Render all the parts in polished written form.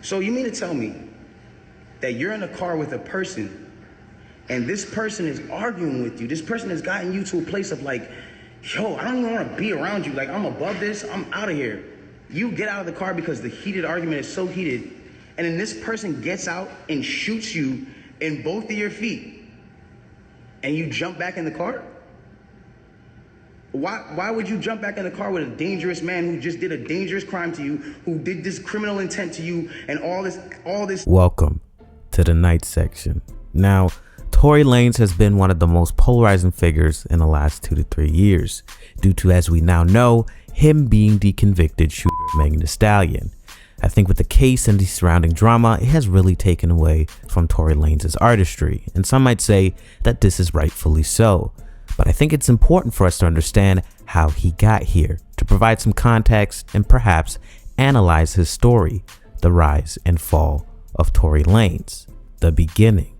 So you mean to tell me that you're in a car with a person and this person is arguing with you? This person has gotten you to a place of like, yo, I don't even want to be around you. Like, I'm above this. I'm out of here. You get out of the car because the heated argument is so heated. And then this person gets out and shoots you in both of your feet. And you jump back in the car? Why would you jump back in the car with a dangerous man who just did a dangerous crime to you, who did this criminal intent to you, and all this? Welcome to the night section. Now, Tory Lanez has been one of the most polarizing figures in the last 2 to 3 years, due to, as we now know, him being the convicted shooter of Megan Thee Stallion. I think with the case and the surrounding drama, it has really taken away from Tory Lanez's artistry, and some might say that this is rightfully so. But I think it's important for us to understand how he got here, to provide some context and perhaps analyze his story, the rise and fall of Tory Lanez. The beginning.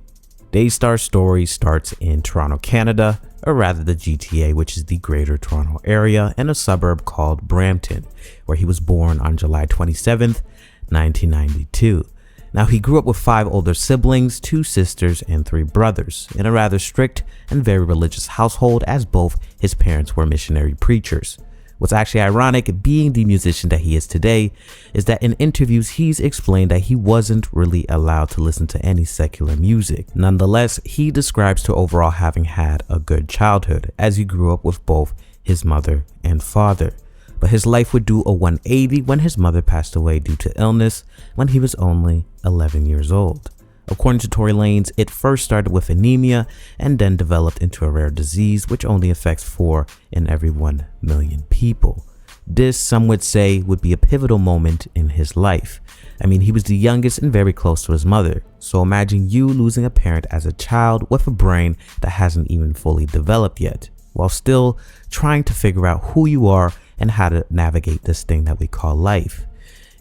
Daystar's story starts in Toronto, Canada, or rather the GTA, which is the Greater Toronto Area, and a suburb called Brampton, where he was born on July 27th, 1992. Now, he grew up with 5 older siblings, 2 sisters, and 3 brothers, in a rather strict and very religious household, as both his parents were missionary preachers. What's actually ironic, being the musician that he is today, is that in interviews he's explained that he wasn't really allowed to listen to any secular music. Nonetheless, he describes to overall having had a good childhood, as he grew up with both his mother and father. But his life would do a 180 when his mother passed away due to illness when he was only 11 years old. According to Tory Lanez, it first started with anemia and then developed into a rare disease which only affects 4 in every 1 million people. This, some would say, would be a pivotal moment in his life. I mean, he was the youngest and very close to his mother. So imagine you losing a parent as a child with a brain that hasn't even fully developed yet, while still trying to figure out who you are and how to navigate this thing that we call life.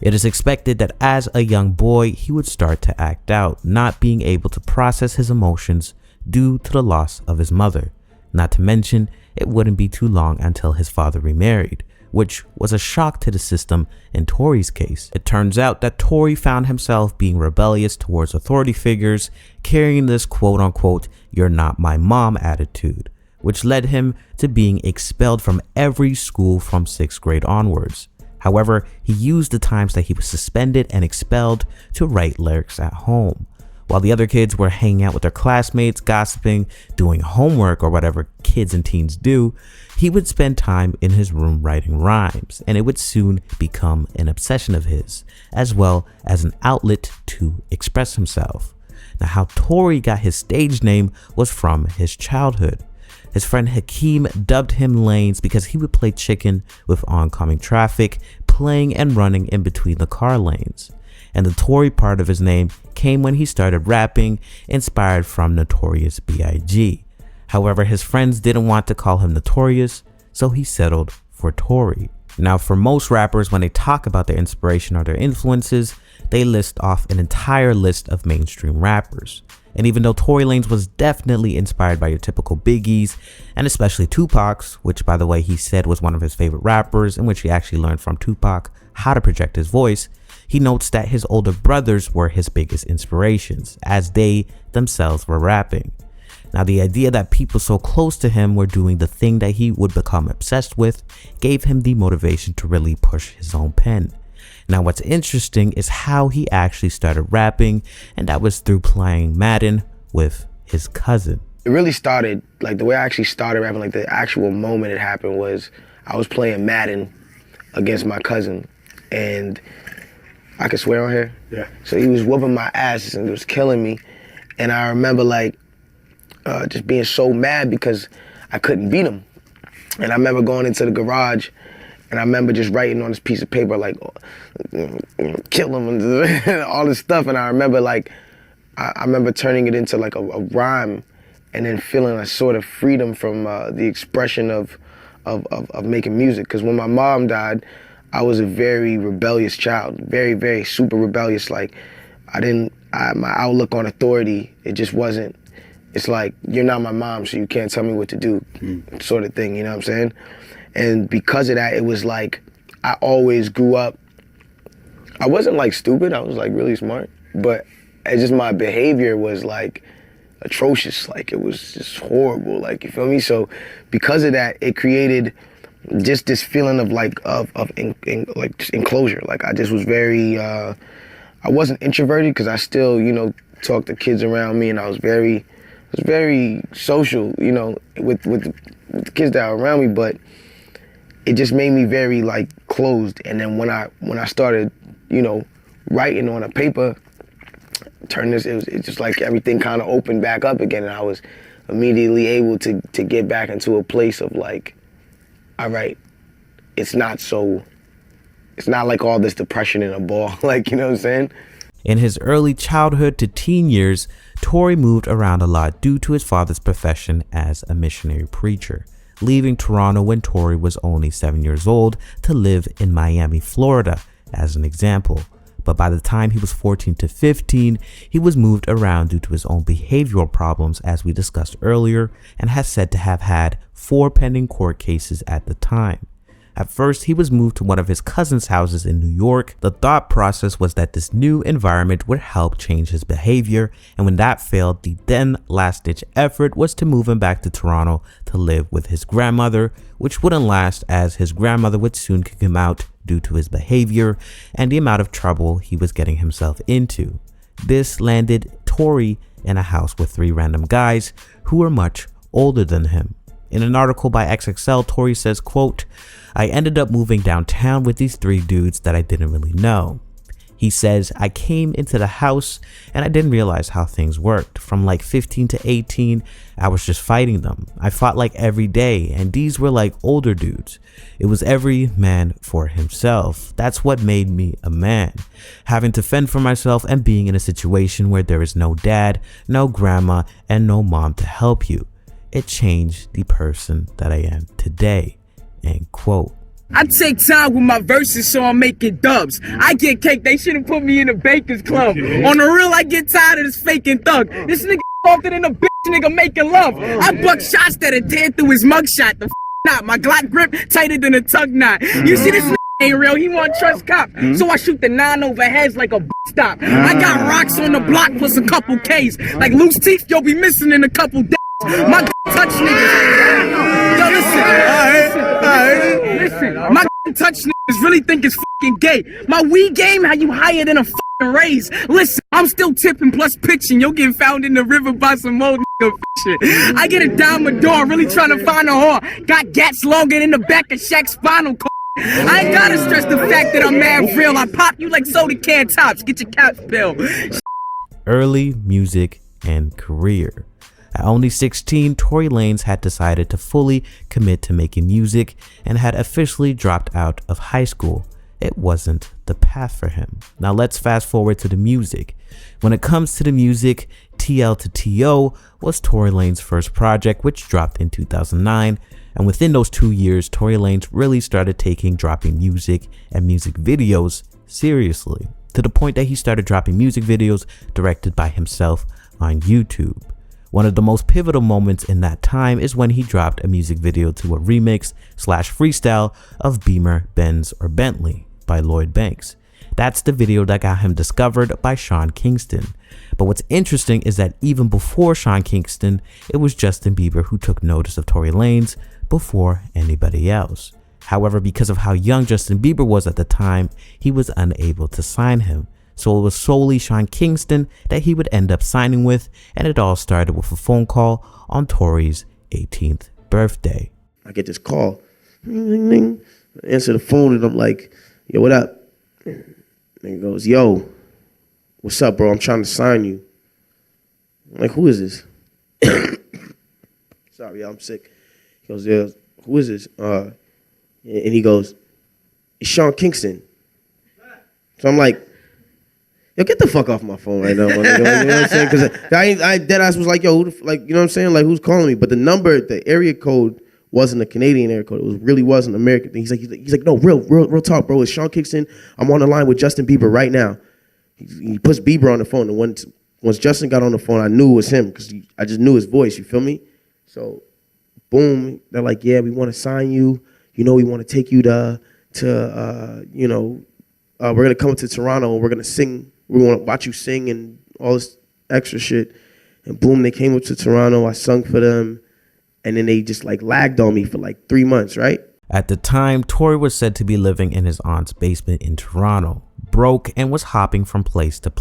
It is expected that as a young boy, he would start to act out, not being able to process his emotions due to the loss of his mother. Not to mention, it wouldn't be too long until his father remarried, which was a shock to the system in Tory's case. It turns out that Tory found himself being rebellious towards authority figures, carrying this quote-unquote, "you're not my mom" attitude, which led him to being expelled from every school from 6th grade onwards. However, he used the times that he was suspended and expelled to write lyrics at home. While the other kids were hanging out with their classmates, gossiping, doing homework, or whatever kids and teens do, he would spend time in his room writing rhymes, and it would soon become an obsession of his, as well as an outlet to express himself. Now, how Tory got his stage name was from his childhood. His friend Hakeem dubbed him Lanez because he would play chicken with oncoming traffic, playing and running in between the car lanes. And the Tory part of his name came when he started rapping, inspired from Notorious B.I.G. However, his friends didn't want to call him Notorious, so he settled for Tory. Now, for most rappers, when they talk about their inspiration or their influences, they list off an entire list of mainstream rappers. And even though Tory Lanez was definitely inspired by your typical Biggies, and especially Tupac's, which by the way he said was one of his favorite rappers, in which he actually learned from Tupac how to project his voice, he notes that his older brothers were his biggest inspirations, as they themselves were rapping. Now, the idea that people so close to him were doing the thing that he would become obsessed with gave him the motivation to really push his own pen. Now, what's interesting is how he actually started rapping, and that was through playing Madden with his cousin. It really started, like the way I actually started rapping, like the actual moment it happened was I was playing Madden against my cousin, and I could swear on here? Yeah. So he was whooping my ass and it was killing me, and I remember like just being so mad because I couldn't beat him. And I remember going into the garage and I remember just writing on this piece of paper, like, kill him and all this stuff. And I remember, like, I remember turning it into, like, a rhyme and then feeling a sort of freedom from the expression of making music. Because when my mom died, I was a very rebellious child, very, very super rebellious. Like, my outlook on authority, it just wasn't, it's like, you're not my mom, so you can't tell me what to do, sort of thing, you know what I'm saying? And because of that, it was like, I always grew up I wasn't like stupid. I was like really smart, but it's just my behavior was like atrocious. Like it was just horrible. Like, you feel me? So because of that, it created just this feeling of like like just enclosure. Like I just was very. I wasn't introverted because I still, you know, talked to kids around me, and I was very social, you know, with the kids that were around me. But it just made me very like closed. And then when I started, you know, writing on a paper, it's just like everything kind of opened back up again, and I was immediately able to get back into a place of like, all right, it's not like all this depression in a ball, like, you know what I'm saying? In his early childhood to teen years, Tory moved around a lot due to his father's profession as a missionary preacher, leaving Toronto when Tory was only 7 years old to live in Miami, Florida, as an example. But by the time he was 14 to 15, he was moved around due to his own behavioral problems, as we discussed earlier, and has said to have had 4 pending court cases at the time. At first, he was moved to one of his cousin's houses in New York. The thought process was that this new environment would help change his behavior, and when that failed, the then last-ditch effort was to move him back to Toronto to live with his grandmother, which wouldn't last, as his grandmother would soon kick him out due to his behavior and the amount of trouble he was getting himself into. This landed Tory in a house with 3 random guys who were much older than him. In an article by XXL, Tory says, quote, "I ended up moving downtown with these 3 dudes that I didn't really know." He says, "I came into the house and I didn't realize how things worked. From like 15 to 18, I was just fighting them. I fought like every day, and these were like older dudes. It was every man for himself. That's what made me a man. Having to fend for myself and being in a situation where there is no dad, no grandma, and no mom to help you. It changed the person that I am today." End quote. I take time with my verses, so I'm making dubs. I get cake, they shouldn't put me in a baker's club. On the real, I get tired of this faking thug. This nigga softer than a bitch nigga making love. I buck shots that are tear through his mugshot. The not my Glock grip tighter than a tug knot. You see this nigga ain't real, he want trust cop. So I shoot the 9 over heads like a stop. I got rocks on the block plus a couple K's. Like loose teeth, you'll be missing in a couple days. My touch niggas. Yo, listen, my touch niggas really think it's fucking gay. My weed game, how you higher than a fucking raise. Listen, I'm still tipping plus pitching. You'll get found in the river by some old nigga fishing. I get a dime door, really trying to find a whore. Got gats longer than the back of Shaq's spinal cord. I ain't gotta stress the fact that I'm mad real. I pop you like soda can tops. Get your caps bill. Early music and career. At only 16, Tory Lanez had decided to fully commit to making music and had officially dropped out of high school. It wasn't the path for him. Now let's fast forward to the music. When it comes to the music, TL to TO was Tory Lanez's first project, which dropped in 2009. And within those 2 years, Tory Lanez really started dropping music and music videos seriously, to the point that he started dropping music videos directed by himself on YouTube. One of the most pivotal moments in that time is when he dropped a music video to a remix / freestyle of Beamer, Benz, or Bentley by Lloyd Banks. That's the video that got him discovered by Sean Kingston. But what's interesting is that even before Sean Kingston, it was Justin Bieber who took notice of Tory Lanez before anybody else. However, because of how young Justin Bieber was at the time, he was unable to sign him. So it was solely Sean Kingston that he would end up signing with, and it all started with a phone call on Tory's 18th birthday. I get this call. Ding, ding. I answer the phone and I'm like, "Yo, what up?" And he goes, "Yo, what's up, bro? I'm trying to sign you." I'm like, "Who is this?" "Sorry, I'm sick." He goes, "Yeah, who is this?" And he goes, "It's Sean Kingston." So I'm like, "Yo, get the fuck off my phone right now, man." You know what I'm saying? Because I dead ass was like, "Yo, who like, you know what I'm saying? Like, who's calling me?" But the number, the area code wasn't a Canadian area code. It really was an American thing. He's like, "No, real talk, bro. It's Sean Kingston. I'm on the line with Justin Bieber right now." He puts Bieber on the phone, and once Justin got on the phone, I knew it was him because I just knew his voice. You feel me? So, boom, they're like, "Yeah, we want to sign you. You know, we want to take you to we're going to come to Toronto and we're going to sing. We want to watch you sing and all this extra shit. And boom, they came up to Toronto. I sung for them. And then they just like lagged on me for like 3 months, right? At the time, Tory was said to be living in his aunt's basement in Toronto, broke, and was hopping from place to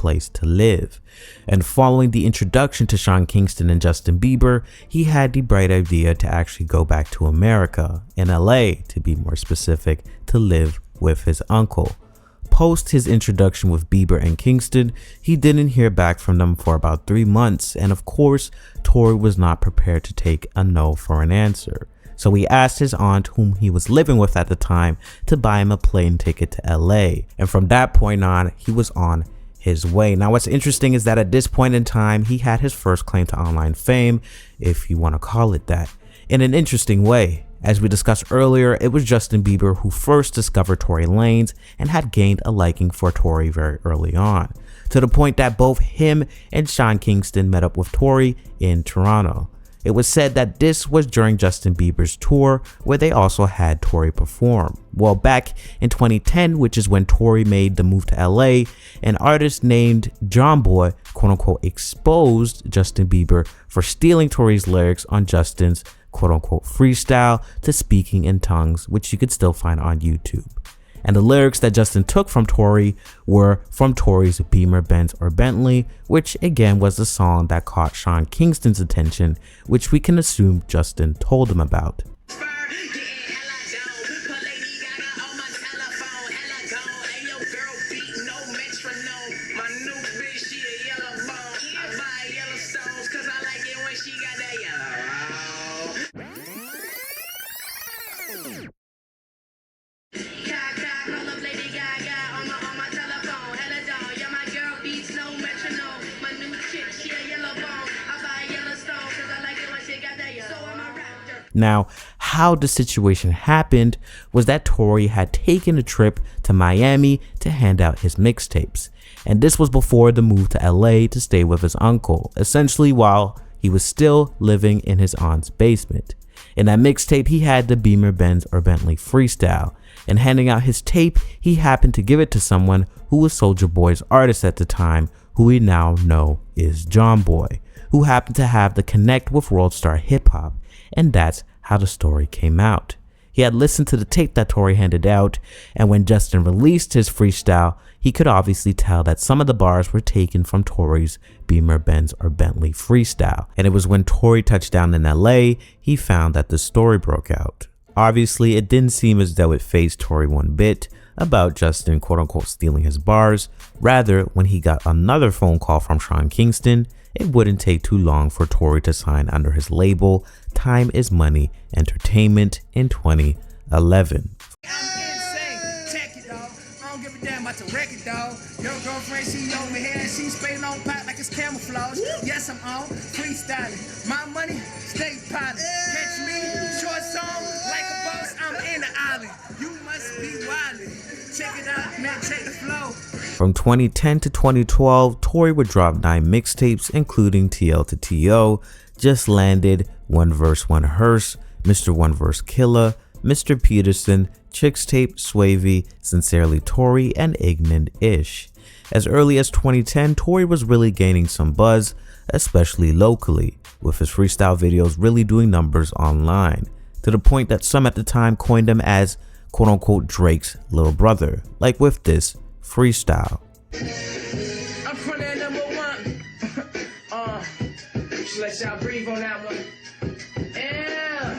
live. And following the introduction to Sean Kingston and Justin Bieber, he had the bright idea to actually go back to America, in LA to be more specific, to live with his uncle. Post his introduction with Bieber and Kingston, he didn't hear back from them for about 3 months, and of course, Tory was not prepared to take a no for an answer. So he asked his aunt, whom he was living with at the time, to buy him a plane ticket to LA. And from that point on, he was on his way. Now, what's interesting is that at this point in time, he had his first claim to online fame, if you want to call it that, in an interesting way. As we discussed earlier, it was Justin Bieber who first discovered Tory Lanez and had gained a liking for Tory very early on, to the point that both him and Sean Kingston met up with Tory in Toronto. It was said that this was during Justin Bieber's tour, where they also had Tory perform. Well, back in 2010, which is when Tory made the move to LA, an artist named John Boy, quote unquote, exposed Justin Bieber for stealing Tory's lyrics on Justin's quote unquote freestyle to Speaking in Tongues, which you could still find on YouTube. And the lyrics that Justin took from Tory were from Tory's Beamer, Benz, or Bentley, which again was the song that caught Sean Kingston's attention, which we can assume Justin told him about. Now, how the situation happened was that Tory had taken a trip to Miami to hand out his mixtapes. And this was before the move to LA to stay with his uncle, essentially while he was still living in his aunt's basement. In that mixtape, he had the Beamer, Benz, or Bentley freestyle. And handing out his tape, he happened to give it to someone who was Soulja Boy's artist at the time, who we now know is John Boy, who happened to have the connect with World Star Hip Hop. And that's how the story came out. He had listened to the tape that Tory handed out, and when Justin released his freestyle, he could obviously tell that some of the bars were taken from Tory's Beamer, Benz, or Bentley freestyle. And it was when Tory touched down in LA, he found that the story broke out. Obviously, it didn't seem as though it fazed Tory one bit about Justin quote unquote stealing his bars. Rather, when he got another phone call from Sean Kingston, it wouldn't take too long for Tory to sign under his label Time Is Money Entertainment in 2011. About to wreck it, dog. Your girlfriend, she over here, she spraying on pot like it's camouflage. Yes, I'm on freestyling. My money, stay piling. Catch me, short song, like a boss, I'm in the island. You must be wildin'. Check it out, man, check the flow. From 2010 to 2012, Tory would drop 9 mixtapes, including TL to TO, Just Landed, One Verse, One Hearse, Mr. One Verse Killer, Mr. Peterson, Chicks Tape, Swavy, Sincerely Tory, and Ignorant Ish. As early as 2010, Tory was really gaining some buzz, especially locally, with his freestyle videos really doing numbers online, to the point that some at the time coined him as quote unquote Drake's little brother, like with this freestyle. I'm from that number one. Just let y'all breathe on that one. Yeah.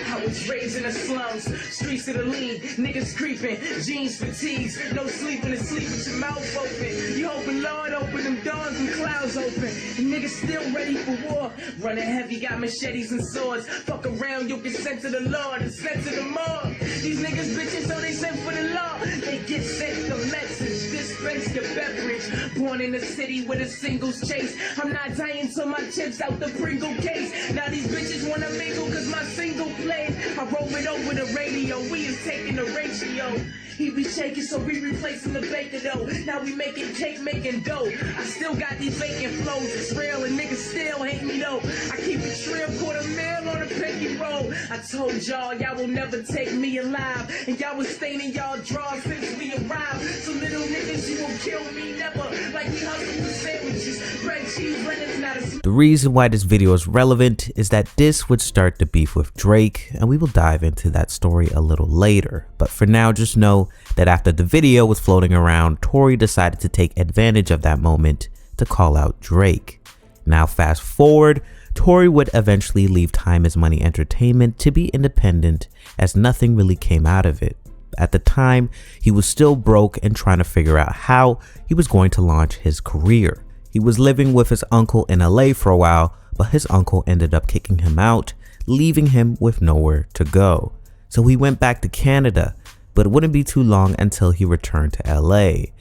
I was raised in the slums, streets of the lean, niggas creeping, jeans fatigues, no sleeping and sleep with your mouth open. You hoping Lord open them doors and clouds open. And niggas still ready for war, running heavy, got machetes and swords. Fuck around, you'll get sent to the Lord and sent to the morgue. These niggas bitches, so they sent for the law. They get sent the message, dispense your beverage. Born in a city with a singles chase. I'm not dying till my chips out the Pringle case. Now these bitches wanna mingle cause my single plays. I roll it over the radio, we is taking the ratio. He be shaking, so we replacing the baker though. Now we making cake, making dough. I still got these vacant flows. It's real and niggas still hate me though. I keep it trim, $250,000 on a pinky roll. I told y'all will never take me alive, and y'all was staining y'all drawers since we arrived. So little niggas, you won't kill me never. Like we hustle for sandwiches, bread, cheese, lettuce, not a. The reason why this video is relevant is that this would start the beef with Drake, and we will dive into that story a little later. But for now, just know that after the video was floating around, Tory decided to take advantage of that moment to call out Drake. Now fast forward, Tory would eventually leave Time Is Money Entertainment to be independent, as nothing really came out of it. At the time, he was still broke and trying to figure out how he was going to launch his career. He was living with his uncle in LA for a while, but his uncle ended up kicking him out, leaving him with nowhere to go. So he went back to Canada, but it wouldn't be too long until he returned to LA.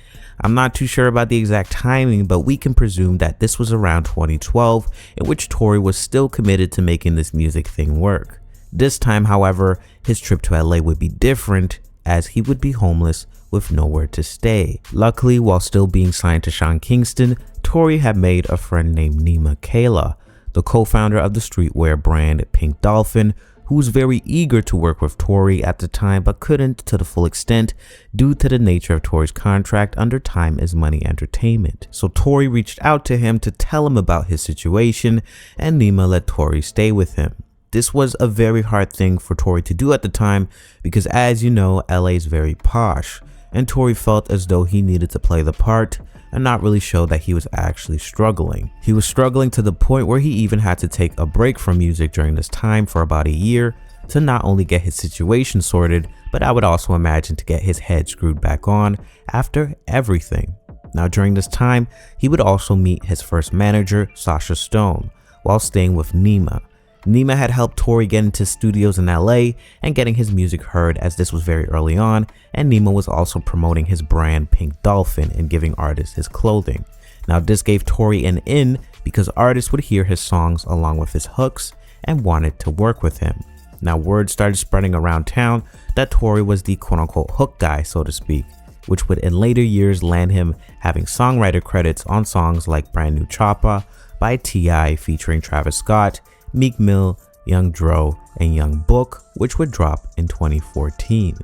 I'm not too sure about the exact timing, but we can presume that this was around 2012, in which Tory was still committed to making this music thing work. This time, however, his trip to LA would be different, as he would be homeless with nowhere to stay. Luckily, while still being signed to Sean Kingston, Tory had made a friend named Nima Kayla, the co-founder of the streetwear brand Pink Dolphin, who was very eager to work with Tory at the time but couldn't to the full extent due to the nature of Tory's contract under Time Is Money Entertainment. So Tory reached out to him to tell him about his situation, and Nima let Tory stay with him. This was a very hard thing for Tory to do at the time because, as you know, LA is very posh, and Tory felt as though he needed to play the part and not really show that he was actually struggling. He was struggling to the point where he even had to take a break from music during this time for about a year to not only get his situation sorted, but I would also imagine to get his head screwed back on after everything. Now during this time, he would also meet his first manager, Sasha Stone, while staying with Nima. Nima had helped Tory get into studios in LA and getting his music heard, as this was very early on, and Nima was also promoting his brand Pink Dolphin and giving artists his clothing. Now this gave Tory an in because artists would hear his songs along with his hooks and wanted to work with him. Now word started spreading around town that Tory was the quote-unquote hook guy, so to speak, which would in later years land him having songwriter credits on songs like Brand New Choppa by T.I. featuring Travis Scott, Meek Mill, Young Dro, and Young Book, which would drop in 2014.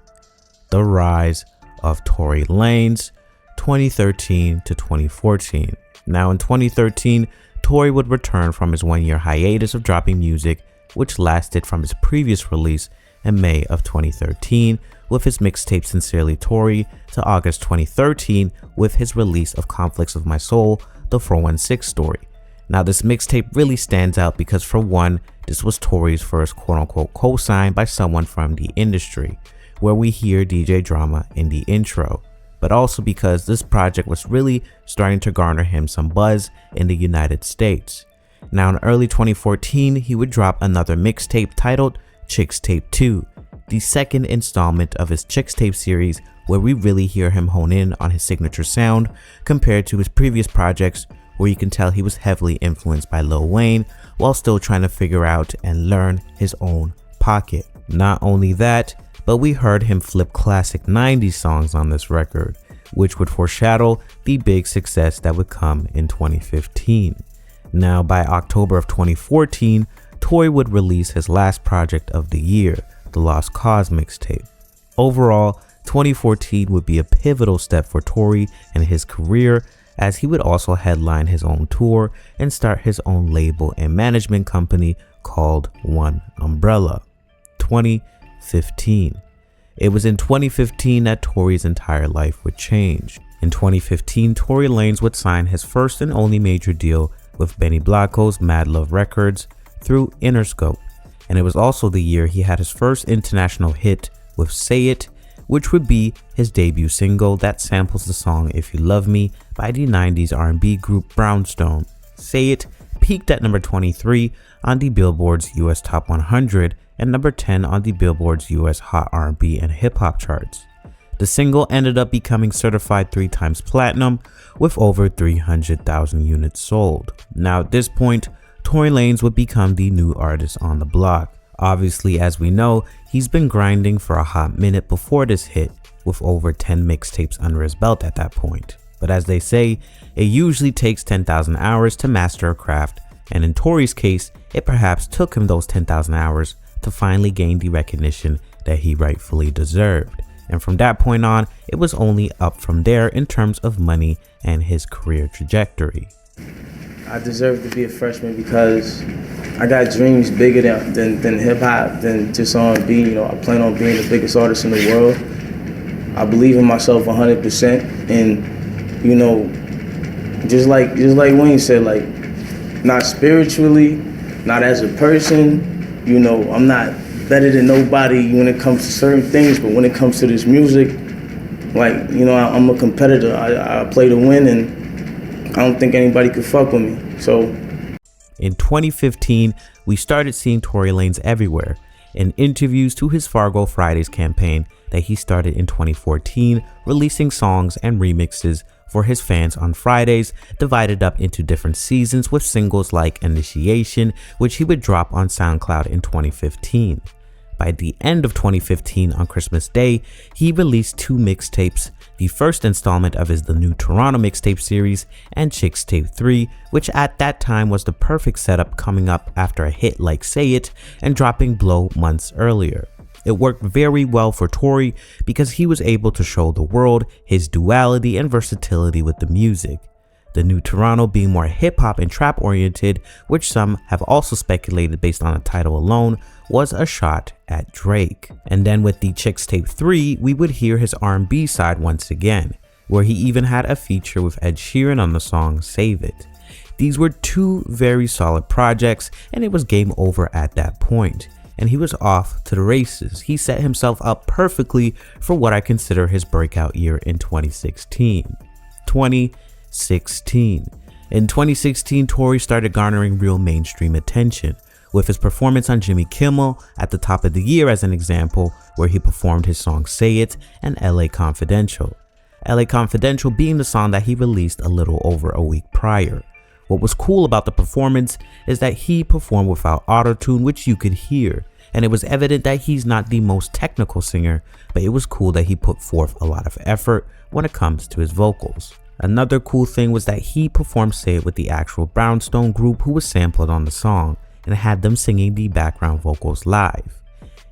The rise of Tory Lanez, 2013 to 2014. Now in 2013, Tory would return from his one-year hiatus of dropping music, which lasted from his previous release in May of 2013 with his mixtape Sincerely Tory, to August 2013 with his release of Conflicts of My Soul, the 416 story. Now this mixtape really stands out because, for one, this was Tory's first quote-unquote co-sign by someone from the industry, where we hear DJ Drama in the intro, but also because this project was really starting to garner him some buzz in the United States. Now in early 2014, he would drop another mixtape titled Chicks Tape 2, the second installment of his Chicks Tape series, where we really hear him hone in on his signature sound compared to his previous projects, where you can tell he was heavily influenced by Lil Wayne while still trying to figure out and learn his own pocket. Not only that, but we heard him flip classic 90s songs on this record, which would foreshadow the big success that would come in 2015. Now by October of 2014, Tory would release his last project of the year, the Lost Cause mixtape. Overall, 2014 would be a pivotal step for Tory and his career, as he would also headline his own tour and start his own label and management company called One Umbrella. 2015. It was in 2015 that Tory's entire life would change. In 2015, Tory Lanez would sign his first and only major deal with Benny Blanco's Mad Love Records through Interscope, and it was also the year he had his first international hit with Say It, which would be his debut single that samples the song If You Love Me by the 90s R&B group Brownstone. Say It peaked at number 23 on the Billboard's US Top 100 and number 10 on the Billboard's US Hot R&B and Hip Hop charts. The single ended up becoming certified 3 times platinum with over 300,000 units sold. Now at this point, Tory Lanez would become the new artist on the block. Obviously, as we know, he's been grinding for a hot minute before this hit, with over 10 mixtapes under his belt at that point. But as they say, it usually takes 10,000 hours to master a craft, and in Tory's case, it perhaps took him those 10,000 hours to finally gain the recognition that he rightfully deserved. And from that point on, it was only up from there in terms of money and his career trajectory. I deserve to be a freshman because I got dreams bigger than hip hop, than just R&B. You know, I plan on being the biggest artist in the world. I believe in myself 100%, and you know, just like Wayne said, like, not spiritually, not as a person. You know, I'm not better than nobody when it comes to certain things, but when it comes to this music, like, you know, I'm a competitor. I play to win, and I don't think anybody could fuck with me. So in 2015, we started seeing Tory Lanez everywhere, in interviews to his Fargo Fridays campaign that he started in 2014, releasing songs and remixes for his fans on Fridays, divided up into different seasons with singles like Initiation, which he would drop on SoundCloud in 2015. By the end of 2015, on Christmas Day, he released 2 mixtapes, the first installment of his The New Toronto mixtape series, and Chicks Tape 3, which at that time was the perfect setup coming up after a hit like Say It and dropping Blow months earlier. It worked very well for Tory because he was able to show the world his duality and versatility with the music. The New Toronto being more hip-hop and trap oriented, which some have also speculated based on the title alone, was a shot at Drake. And then with the Chicks Tape 3, we would hear his R&B side once again, where he even had a feature with Ed Sheeran on the song Save It. These were 2 very solid projects, and it was game over at that point, and he was off to the races. He set himself up perfectly for what I consider his breakout year in 2016. 2016. In 2016, Tory started garnering real mainstream attention, with his performance on Jimmy Kimmel at the top of the year as an example, where he performed his song Say It and LA Confidential. LA Confidential being the song that he released a little over a week prior. What was cool about the performance is that he performed without auto-tune, which you could hear, and it was evident that he's not the most technical singer, but it was cool that he put forth a lot of effort when it comes to his vocals. Another cool thing was that he performed Say It with the actual Brownstone group who was sampled on the song, and had them singing the background vocals live.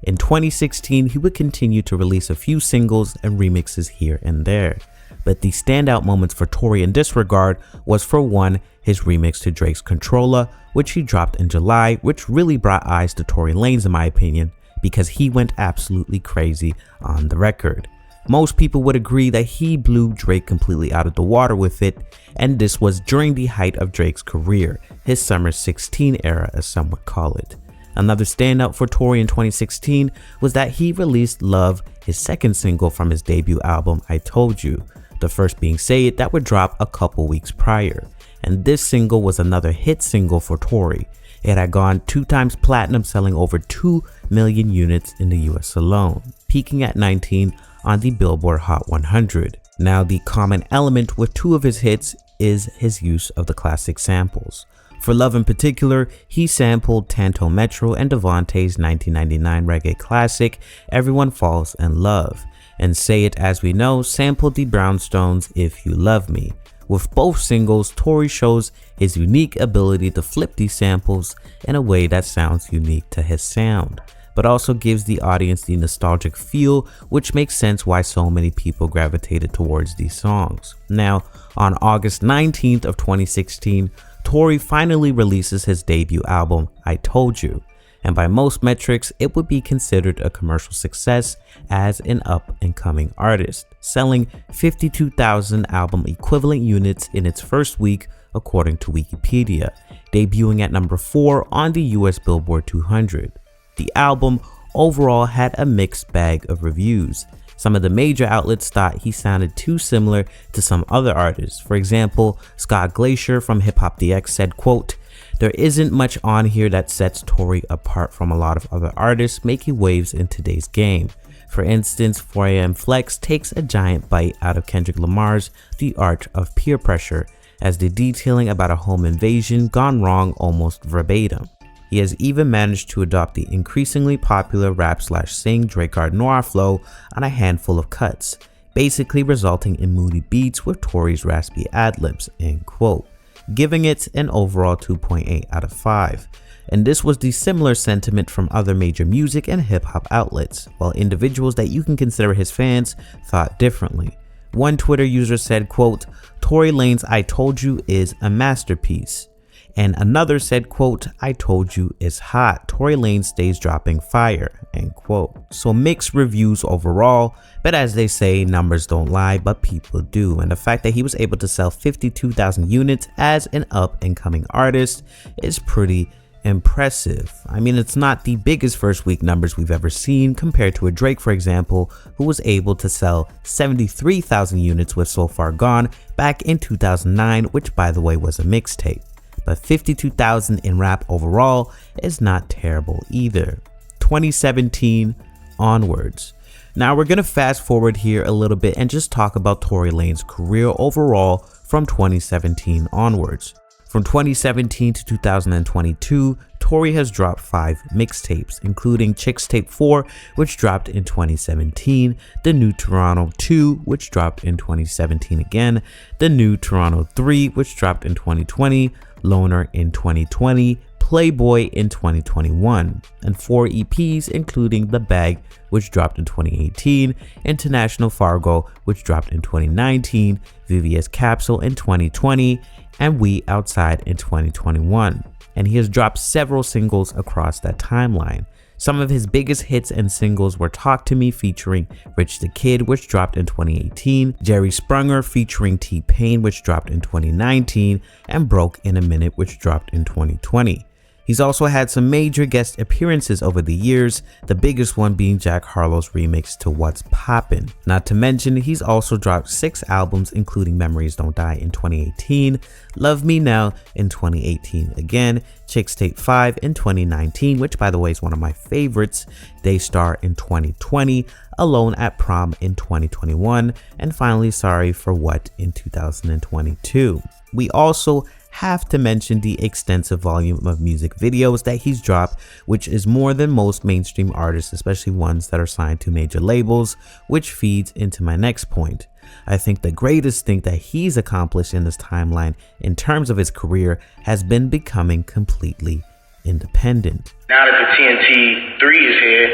In 2016, he would continue to release a few singles and remixes here and there, but the standout moments for Tory in this regard was, for one, his remix to Drake's Controller, which he dropped in July, which really brought eyes to Tory Lanez in my opinion, because he went absolutely crazy on the record. Most people would agree that he blew Drake completely out of the water with it, and this was during the height of Drake's career, his Summer 16 era as some would call it. Another standout for Tory in 2016 was that he released Love, his second single from his debut album I Told You, the first being Say It that would drop a couple weeks prior. And this single was another hit single for Tory. It had gone 2 times platinum, selling over 2 million units in the US alone, peaking at 19 on the Billboard Hot 100. Now, the common element with 2 of his hits is his use of the classic samples. For Love in particular, he sampled Tanto Metro and Devontae's 1999 reggae classic, Everyone Falls in Love, and Say It, as we know, sampled the Brownstones' If You Love Me. With both singles, Tory shows his unique ability to flip these samples in a way that sounds unique to his sound, but also gives the audience the nostalgic feel, which makes sense why so many people gravitated towards these songs. Now, on August 19th of 2016, Tory finally releases his debut album, I Told You, and by most metrics, it would be considered a commercial success as an up-and-coming artist, selling 52,000 album equivalent units in its first week, according to Wikipedia, debuting at number 4 on the US Billboard 200. The album overall had a mixed bag of reviews. Some of the major outlets thought he sounded too similar to some other artists. For example, Scott Glacier from Hip Hop DX said, quote, "There isn't much on here that sets Tory apart from a lot of other artists making waves in today's game. For instance, 4am Flex takes a giant bite out of Kendrick Lamar's The Art of Peer Pressure, as the detailing about a home invasion gone wrong almost verbatim. He has even managed to adopt the increasingly popular rap/sing Drake Art Noir flow on a handful of cuts, basically resulting in moody beats with Tory's raspy ad-libs, end quote, giving it an overall 2.8 out of 5. And this was the similar sentiment from other major music and hip-hop outlets, while individuals that you can consider his fans thought differently. One Twitter user said, quote, "Tory Lanez I Told You is a masterpiece." And another said, quote, "I told you it's hot. Tory Lanez stays dropping fire," end quote. So mixed reviews overall, but as they say, numbers don't lie, but people do. And the fact that he was able to sell 52,000 units as an up-and-coming artist is pretty impressive. I mean, it's not the biggest first week numbers we've ever seen compared to a Drake, for example, who was able to sell 73,000 units with So Far Gone back in 2009, which by the way was a mixtape. But 52,000 in rap overall is not terrible either. 2017 onwards. Now we're gonna fast forward here a little bit and just talk about Tory Lanez's career overall from 2017 onwards. From 2017 to 2022, Tory has dropped 5 mixtapes, including Chicks Tape 4, which dropped in 2017, The New Toronto 2, which dropped in 2017 again, The New Toronto 3, which dropped in 2020, Loner in 2020, Playboy in 2021, and 4 EPs including The Bag, which dropped in 2018, International Fargo, which dropped in 2019, VVS Capsule in 2020, and We Outside in 2021. And he has dropped several singles across that timeline. Some of his biggest hits and singles were Talk to Me featuring Rich the Kid, which dropped in 2018, Jerry Sprunger featuring T-Pain, which dropped in 2019, and Broke in a Minute, which dropped in 2020. He's also had some major guest appearances over the years, the biggest one being Jack Harlow's remix to What's Poppin'. Not to mention, he's also dropped 6 albums including Memories Don't Die in 2018, Love Me Now in 2018 again, Chicks Tape 5 in 2019, which by the way is one of my favorites, Daystar in 2020, Alone at Prom in 2021, and finally Sorry for What in 2022. We also have to mention the extensive volume of music videos that he's dropped, which is more than most mainstream artists, especially ones that are signed to major labels, which feeds into my next point. I think the greatest thing that he's accomplished in this timeline in terms of his career has been becoming completely independent. Now that the TNT 3 is here,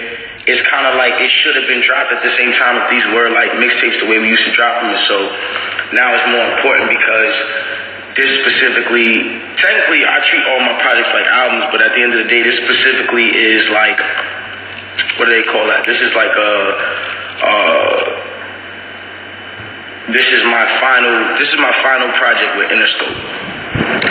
it's kind of like it should have been dropped at the same time if these were like mixtapes the way we used to drop them. So now it's more important because this specifically, technically I treat all my projects like albums, but at the end of the day, this specifically is like, what do they call that? This is like this is my final project with Interscope.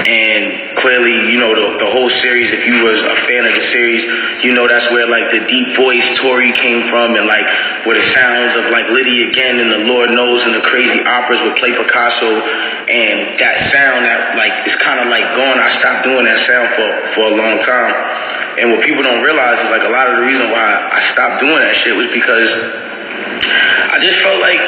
And clearly, you know, the whole series, if you was a fan of the series, you know that's where like the deep voice Tory came from, and like where the sounds of like Liddy Again and the Lord Knows and the crazy operas would play Picasso, and that sound that like is kind of like gone. I stopped doing that sound for a long time. And what people don't realize is like a lot of the reason why I stopped doing that shit was because I just felt like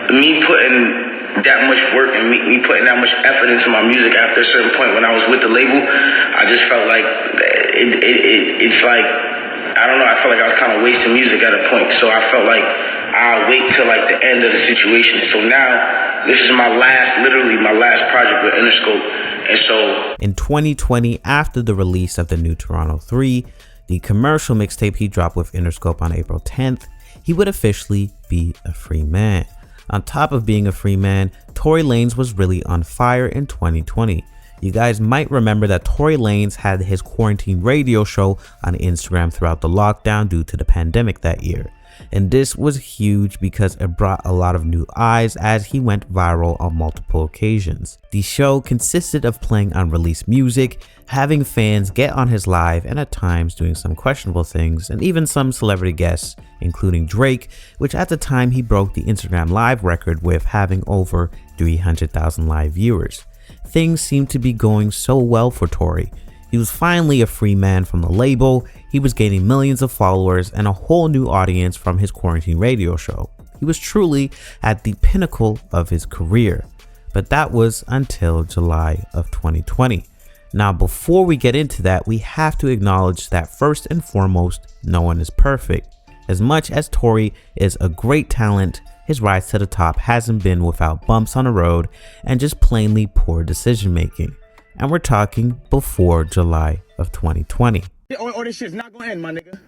me putting that much work and me putting that much effort into my music after a certain point when I was with the label, I just felt like it's like, I don't know, I felt like I was kind of wasting music at a point. So I felt like I'll wait till like the end of the situation. So now this is literally my last project with Interscope. And so in 2020, after the release of The New Toronto 3, the commercial mixtape he dropped with Interscope on April 10th, he would officially be a free man. On top of being a free man, Tory Lanez was really on fire in 2020. You guys might remember that Tory Lanez had his quarantine radio show on Instagram throughout the lockdown due to the pandemic that year. And this was huge because it brought a lot of new eyes as he went viral on multiple occasions. The show consisted of playing unreleased music, having fans get on his live, and at times doing some questionable things, and even some celebrity guests, including Drake, which at the time he broke the Instagram live record with having over 300,000 live viewers. Things seemed to be going so well for Tory. He was finally a free man from the label, he was gaining millions of followers and a whole new audience from his quarantine radio show. He was truly at the pinnacle of his career. But that was until July of 2020. Now, before we get into that, we have to acknowledge that first and foremost, no one is perfect. As much as Tory is a great talent, his rise to the top hasn't been without bumps on the road and just plainly poor decision making. And we're talking before July of 2020. Or this shit's not gonna end, my nigga.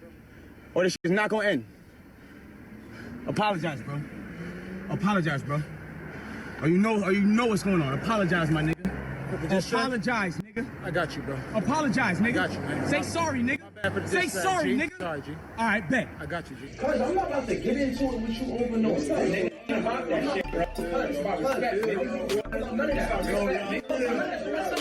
Or this shit's not gonna end. Apologize, bro. Apologize, bro. Or you know what's going on. Apologize, my nigga. Apologize, nigga. I got you, bro. Apologize, nigga. I got you, man. Say sorry, nigga. My bad for the Say diss, sorry, G. nigga. Sorry, G. All right, bet. I got you, G. Cuz I'm not about to get into it with you over no stuff, nigga. About that shit, bro. It's about respect, nigga. None of that.